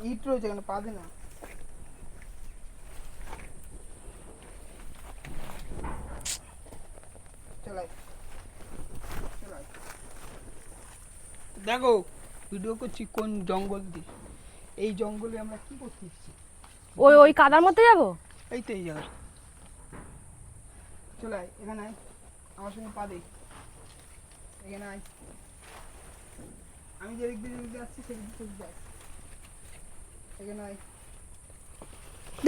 ইট রয়েছে এখানে, পা দে না। চলাই চলাই। দেখো ভিডিও করছি কোন জঙ্গল দিয়ে। এই জঙ্গলে আমরা কি করতে এসেছি? ওই ওই কাদার মধ্যে যাবো? এই তো এই জায়গায় চলে আয়, এখানে আয়, আমার সঙ্গে পা দে, এখানে আয়। আমি যেদিক দিয়ে আসছি সেদিক দিয়ে যাই, এখানে আয়।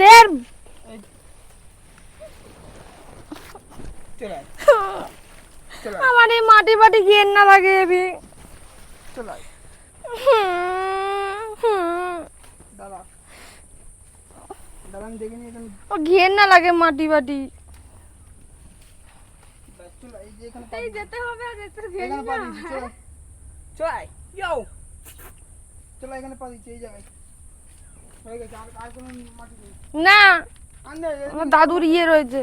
দের এই চলে আয়, চলে আয়, আমার এই মাটি বাটি ঘেন্না লাগে এবি। চলে আয়। দাঁড়া দাঁড়া, আমি দেখে নিই এখানে। ও ঘেন্না লাগে মাটি বাটি। ব্যাস, চলে আয়, এই যে এখানে এই যেতে হবে আর যেতে এখানে পা ঘেন্না। দিচ্ছি, চলে আয়, চলে আয়, যাও, চলে আয়, এখানে পা দিচ্ছি এই জায়গায়। হয়ে গেছে, আর কোনো মাটি নেই। না, আর নেই, আমার দাদুর ইয়ে রয়েছে।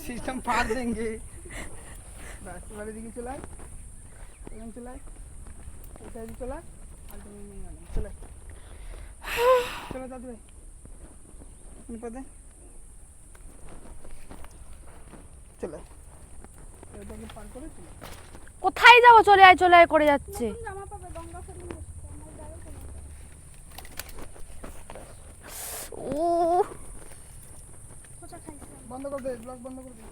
सिस्टम फाड़ देंगे। बस वाले दिखे चलाए, एम चलाए, इधर भी चलाए, आगे में नहीं आना, चलाए, चलो दादू भाई, नहीं पता, चलाए, इधर के पार करो चलो। কোথায় যাবো? চলে আয় করে যাচ্ছে। ও बंद कर दे, ब्लॉग बंद कर दे।